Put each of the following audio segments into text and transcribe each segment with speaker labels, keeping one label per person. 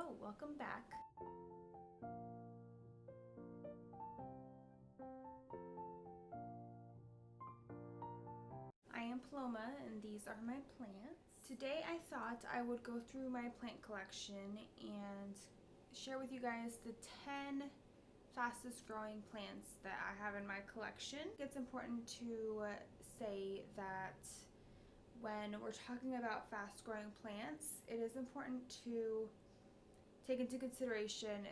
Speaker 1: Hello, welcome back. I am Paloma and these are my plants. Today I thought I would go through my plant collection and share with you guys the 10 fastest growing plants that I have in my collection. It's important to say that when we're talking about fast growing plants, it is important to take into consideration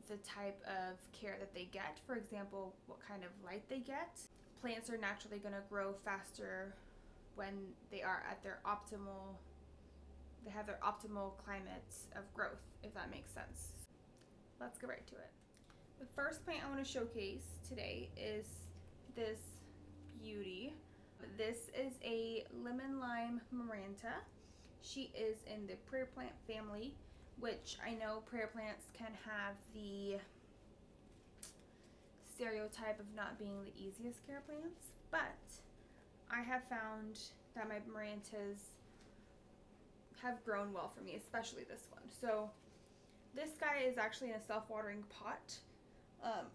Speaker 1: the type of care that they get. For example, what kind of light they get. Plants are naturally going to grow faster when they are at their optimal, they have their optimal climate of growth, if that makes sense. Let's get right to it. The first plant I want to showcase today is this beauty. This is a lemon lime Miranda. She is in the prayer plant family, which I know prayer plants can have the stereotype of not being the easiest care plants, but I have found that my Mirandas have grown well for me, especially this one. So this guy is actually in a self-watering pot.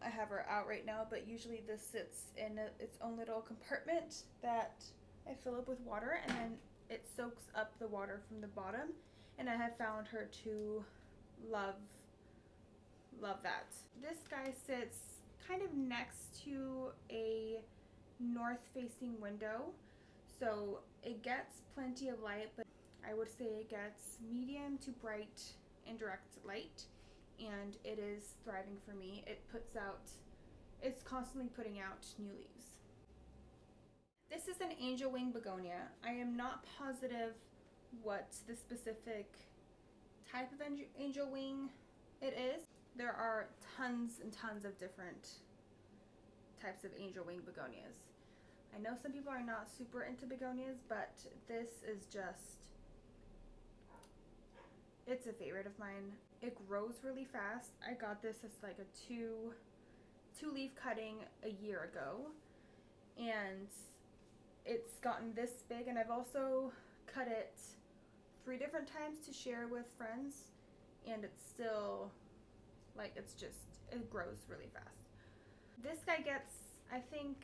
Speaker 1: I have her out right now, but usually this sits in its own little compartment that I fill up with water, and then it soaks up the water from the bottom, and I have found her to love that. This guy sits kind of next to a north-facing window, so it gets plenty of light, but I would say it gets medium to bright indirect light, and it is thriving for me. It's constantly putting out new leaves. This is an angel wing begonia. I am not positive what the specific type of angel wing it is. There are tons and tons of different types of angel wing begonias. I know some people are not super into begonias, but this is just, it's a favorite of mine. It grows really fast. I got this as like a two leaf cutting a year ago, and it's gotten this big, and I've also cut it 3 different times to share with friends, and it's still like, it grows really fast. This guy gets, I think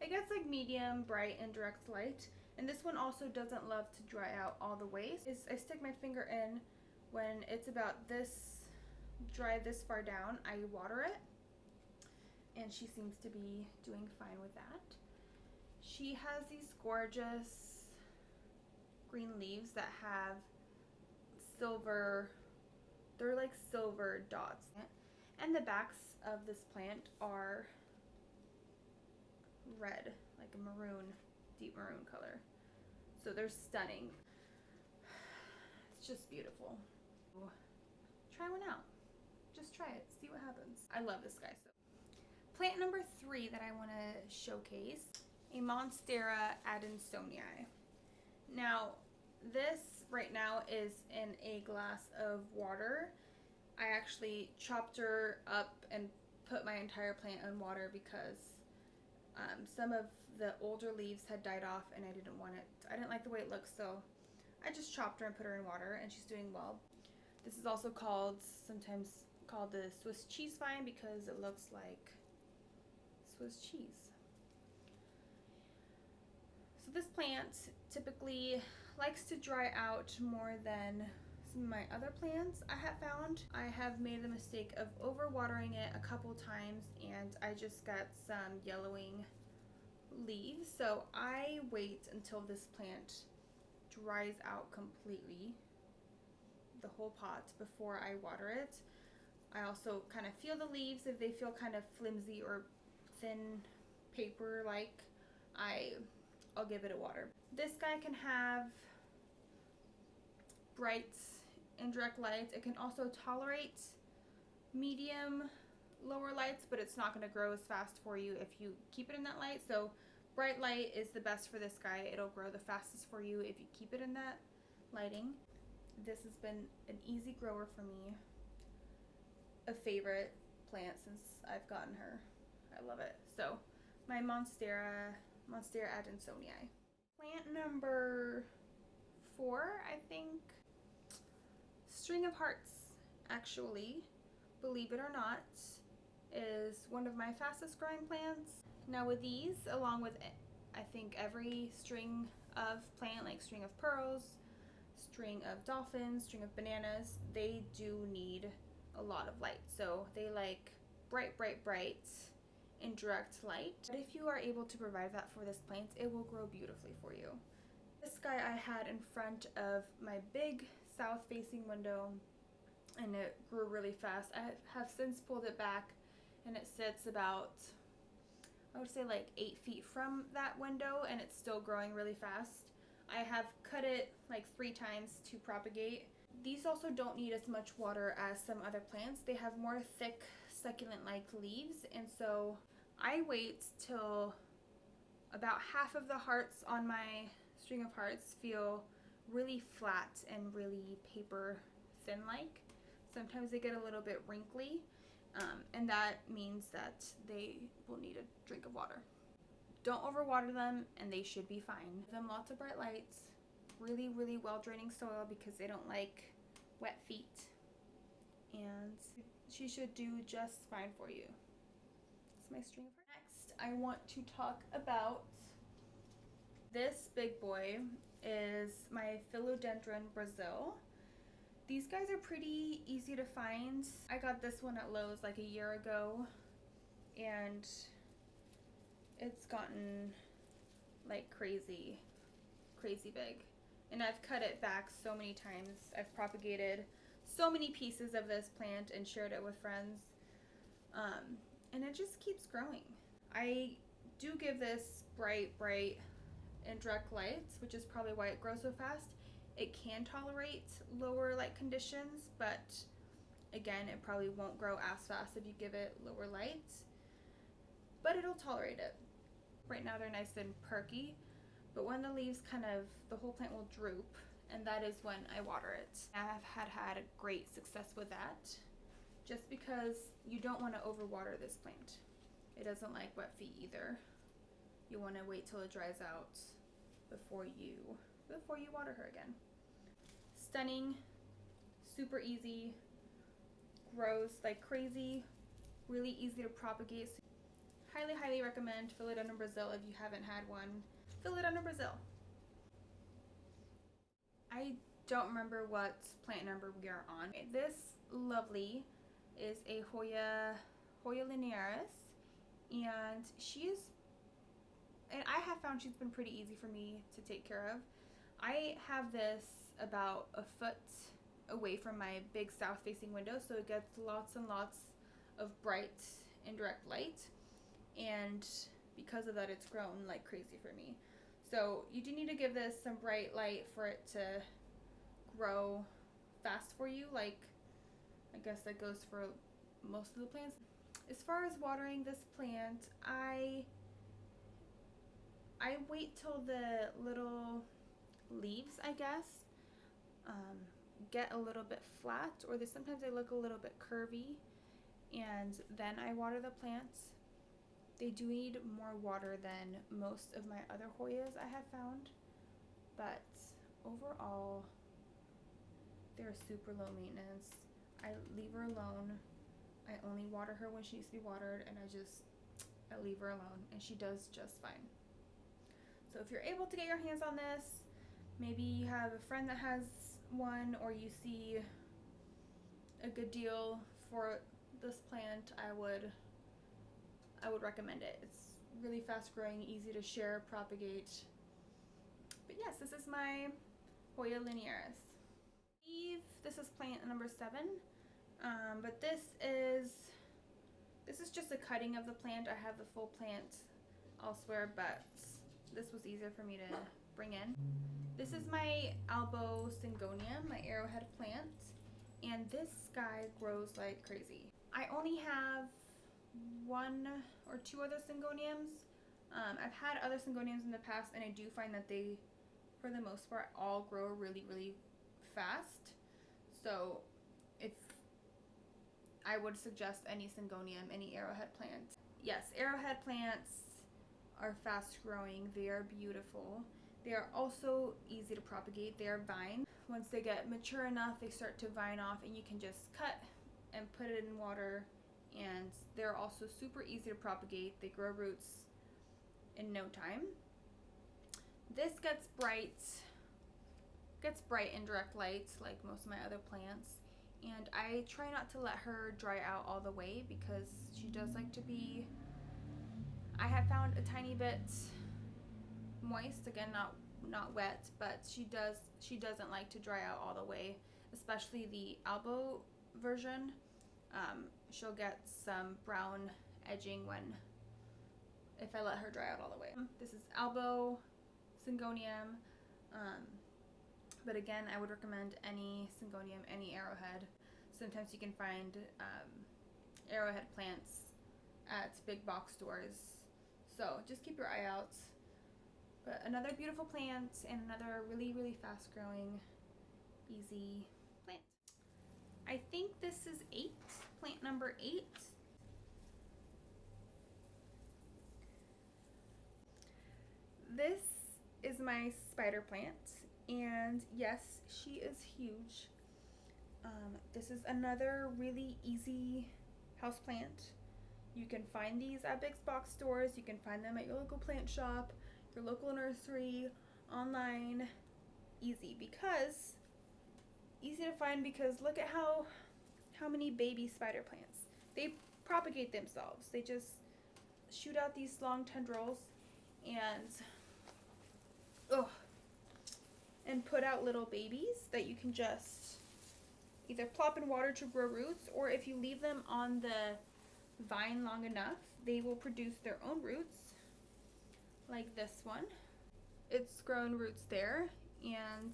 Speaker 1: it gets like medium bright indirect light, and this one also doesn't love to dry out all the way. I stick my finger in when it's about this dry, this far down. I water it, and she seems to be doing fine with that. She has these gorgeous green leaves that have silver, they're like silver dots, and the backs of this plant are red, like a maroon, deep maroon color. So they're stunning. It's just beautiful. Try one out. Just try it, see what happens. I love this guy. So plant number 3 that I want to showcase, a Monstera Adansonii. Now this right now is in a glass of water. I actually chopped her up and put my entire plant in water because some of the older leaves had died off, and I didn't like the way it looked, so I just chopped her and put her in water, and she's doing well. This is also sometimes called the Swiss cheese vine because it looks like Swiss cheese. So this plant typically likes to dry out more than some of my other plants I have found. I have made the mistake of overwatering it a couple times, and I just got some yellowing leaves. So I wait until this plant dries out completely, the whole pot, before I water it. I also kind of feel the leaves. If they feel kind of flimsy or thin paper like, I'll give it a water. This guy can have bright indirect lights. It can also tolerate medium lower lights, but it's not going to grow as fast for you if you keep it in that light. So bright light is the best for this guy. It'll grow the fastest for you if you keep it in that lighting. This has been an easy grower for me, a favorite plant since I've gotten her. I love it. So my Monstera Adansonii. Plant number 4, I think, String of Hearts. actually, believe it or not, is one of my fastest growing plants. Now with these, along with I think every string of plant, like string of pearls, string of dolphins, string of bananas, they do need a lot of light. So they like bright, bright, bright and direct light. But if you are able to provide that for this plant, it will grow beautifully for you. This guy I had in front of my big south facing window, and it grew really fast. I have since pulled it back, and it sits about, I would say like 8 feet from that window, and it's still growing really fast. I have cut it like 3 times to propagate. These also don't need as much water as some other plants. They have more thick succulent-like leaves, and so I wait till about half of the hearts on my string of hearts feel really flat and really paper thin-like. Sometimes they get a little bit wrinkly, and that means that they will need a drink of water. Don't overwater them, and they should be fine. Give them lots of bright lights, really, really well draining soil because they don't like wet feet, and she should do just fine for you. That's my string of hearts. Next, I want to talk about this big boy. Is my Philodendron Brazil. These guys are pretty easy to find. I got this one at Lowe's like a year ago, and it's gotten like crazy big. And I've cut it back so many times. I've propagated so many pieces of this plant and shared it with friends. And it just keeps growing. I do give this bright and direct lights, which is probably why it grows so fast. It can tolerate lower light conditions, but again, it probably won't grow as fast if you give it lower light, but it'll tolerate it. Right now they're nice and perky, but when the leaves the whole plant will droop, and that is when I water it. I have had great success with that, just because you don't want to overwater this plant. It doesn't like wet feet either. You want to wait till it dries out before you water her again. Stunning, super easy, grows like crazy, really easy to propagate. So highly recommend Philodendron Brazil if you haven't had one. Philodendron Brazil. I don't remember what plant number we are on. This lovely is a Hoya Linearis, and I have found she's been pretty easy for me to take care of. I have this about a foot away from my big south facing window, so it gets lots and lots of bright and direct light, and because of that it's grown like crazy for me. So you do need to give this some bright light for it to grow fast for you. Like, I guess that goes for most of the plants. As far as watering this plant, I wait till the little leaves, I guess, get a little bit flat, or sometimes they look a little bit curvy, and then I water the plants. They do need more water than most of my other Hoyas I have found, but overall they're super low maintenance. I leave her alone. I only water her when she needs to be watered, and I leave her alone, and she does just fine. So if you're able to get your hands on this, maybe you have a friend that has one, or you see a good deal for this plant, I would recommend it. It's really fast growing, easy to share, propagate. But yes, this is my Hoya Linearis. I believe this is plant number 7, but this is just a cutting of the plant. I have the full plant elsewhere, but this was easier for me to bring in. This is my elbow Syngonium, my arrowhead plant, and this guy grows like crazy. I only have 1 or 2 other Syngoniums. I've had other Syngoniums in the past, and I do find that they, for the most part, all grow really fast. So if I would suggest any Syngonium, any arrowhead plant. Yes, arrowhead plants are fast growing. They are beautiful. They are also easy to propagate. They are vine. once they get mature enough, they start to vine off, and you can just cut and put it in water, and they're also super easy to propagate. They grow roots in no time. This gets bright in direct light like most of my other plants, and I try not to let her dry out all the way because she does like to be, I have found, a tiny bit moist. Again, not wet, but she doesn't like to dry out all the way, especially the Albo version. She'll get some brown edging if I let her dry out all the way. This is Albo, Syngonium, but again, I would recommend any Syngonium, any arrowhead. Sometimes you can find arrowhead plants at big box stores, so just keep your eye out. But another beautiful plant and another really, really fast growing, easy plant. I think this is 8, plant number 8. This is my spider plant, and yes, she is huge. This is another really easy house plant. You can find these at big box stores. You can find them at your local plant shop, your local nursery, online. Easy to find because look at how many baby spider plants. They propagate themselves. They just shoot out these long tendrils and put out little babies that you can just either plop in water to grow roots, or if you leave them on the vine long enough, they will produce their own roots, like this one. It's grown roots there, and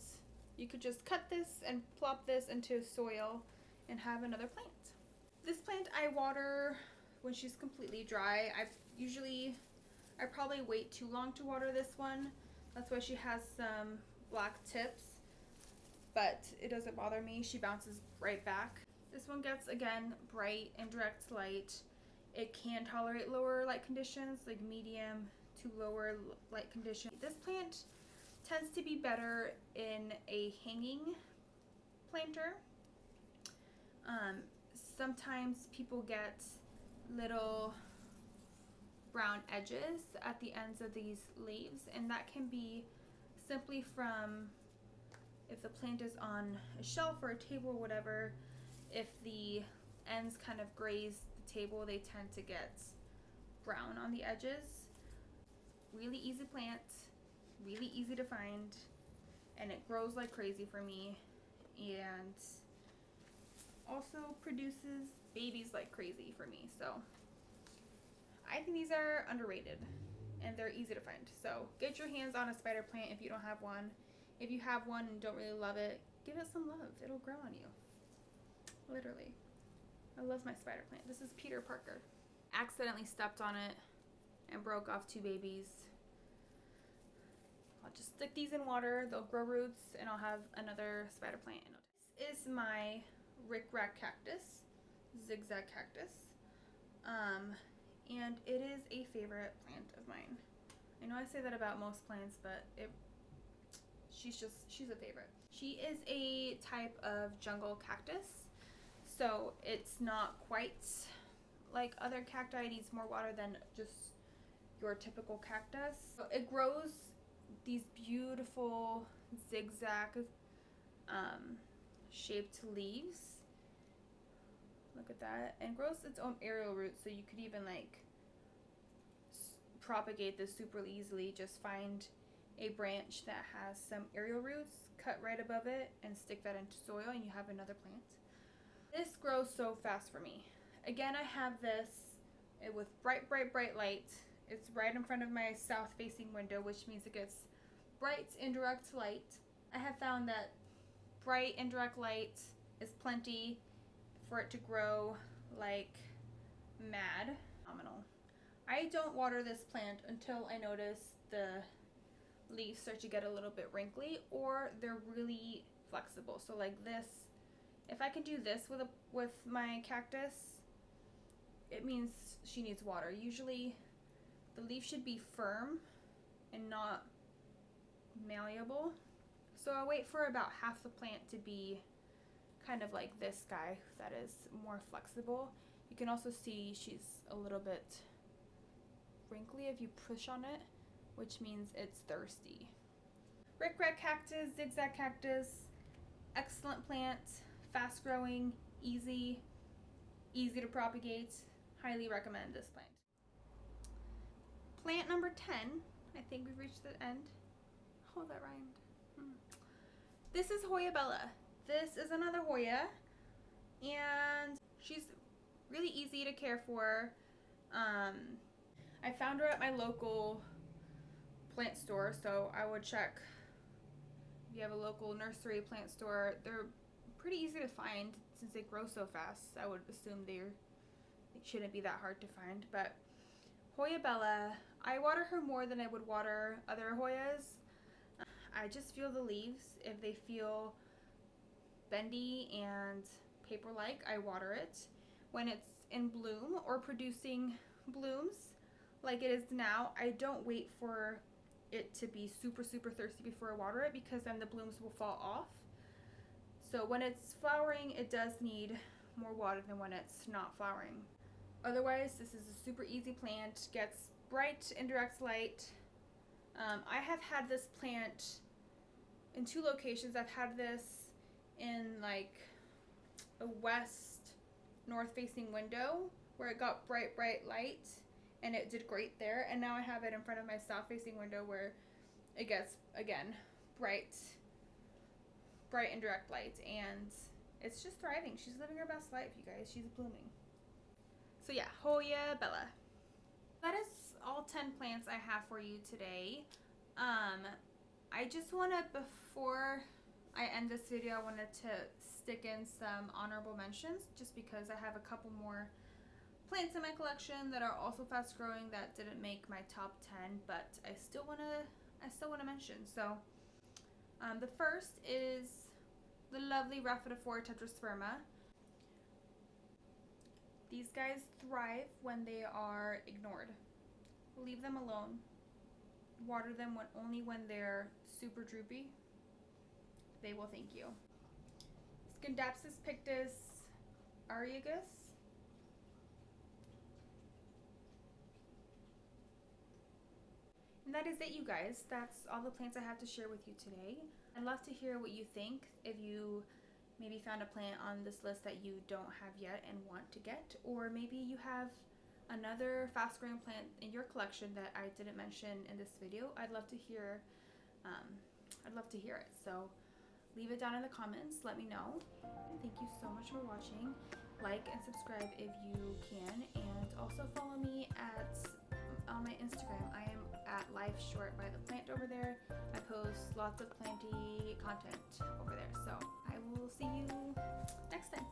Speaker 1: you could just cut this and plop this into soil and have another plant. This plant I water when she's completely dry. I probably wait too long to water this one. That's why she has some black tips, but it doesn't bother me. She bounces right back. This one gets, again, bright and direct light. It can tolerate lower light conditions, like medium to lower light conditions. This plant tends to be better in a hanging planter. Sometimes people get little brown edges at the ends of these leaves, and that can be simply from, if the plant is on a shelf or a table or whatever, if the ends kind of graze the table, they tend to get brown on the edges. Really easy plant, really easy to find, and it grows like crazy for me, and also produces babies like crazy for me. So I think these are underrated and they're easy to find. So get your hands on a spider plant if you don't have one. If you have one and don't really love it, give it some love. It'll grow on you. Literally. I love my spider plant. This is Peter Parker. Accidentally stepped on it and broke off 2 babies. I'll just stick these in water. They'll grow roots and I'll have another spider plant. This is my Rick Rack Cactus, Zig Zag Cactus. And it is a favorite plant of mine. I know I say that about most plants, but she's a favorite. She is a type of jungle cactus, so it's not quite like other cacti. It needs more water than just your typical cactus. So it grows these beautiful zigzag shaped leaves. Look at that. And grows its own aerial roots, so you could even like propagate this super easily. Just find a branch that has some aerial roots, cut right above it, and stick that into soil, and you have another plant. This grows so fast for me. Again, I have this with bright light. It's right in front of my south facing window, which means it gets bright indirect light. I have found that bright indirect light is plenty for it to grow like mad. Phenomenal. I don't water this plant until I notice the leaves start to get a little bit wrinkly or they're really flexible. So like this, if I can do this with my cactus, it means she needs water. Usually the leaf should be firm and not malleable. So I'll wait for about half the plant to be kind of like this guy that is more flexible. You can also see she's a little bit wrinkly if you push on it, which means it's thirsty. Rick Red Cactus, Zig Zag Cactus, excellent plant, fast growing, easy to propagate. Highly recommend this plant. Plant number 10, I think we've reached the end. Oh, that rhymed. This is Hoya Bella. This is another Hoya, and she's really easy to care for. I found her at my local plant store, so I would check if you have a local nursery plant store. They're pretty easy to find since they grow so fast. I would assume they shouldn't be that hard to find. But Hoya Bella, I water her more than I would water other Hoyas. I just feel the leaves. If they feel bendy and paper-like, I water it. When it's in bloom or producing blooms like it is now, I don't wait for it to be super thirsty before I water it, because then the blooms will fall off. So when it's flowering, it does need more water than when it's not flowering. Otherwise, this is a super easy plant, gets bright indirect light. I have had this plant in 2 locations. I've had this in like a west-north facing window where it got bright light, and it did great there. And now I have it in front of my south facing window where it gets, again, bright indirect light, and it's just thriving. She's living her best life, you guys. She's blooming. So yeah, Hoya Bella. That is all 10 plants I have for you today. I just want to, before I end this video, I wanted to stick in some honorable mentions, just because I have a couple more plants in my collection that are also fast growing that didn't make my top 10, but I still want to mention. So the first is the lovely Rhaphidophora tetrasperma. These guys thrive when they are ignored. Leave them alone. Water them only when they're super droopy. They will thank you. Scindapsus pictus ariegus. And that is it, you guys. That's all the plants I have to share with you today. I'd love to hear what you think. If you maybe found a plant on this list that you don't have yet and want to get, or maybe you have another fast growing plant in your collection that I didn't mention in this video, I'd love to hear it. So leave it down in the comments, let me know. And thank you so much for watching. Like and subscribe if you can, and also follow me on my Instagram. I am at LifeShort by the plant over there. I post lots of planty content over there. So I will see you next time.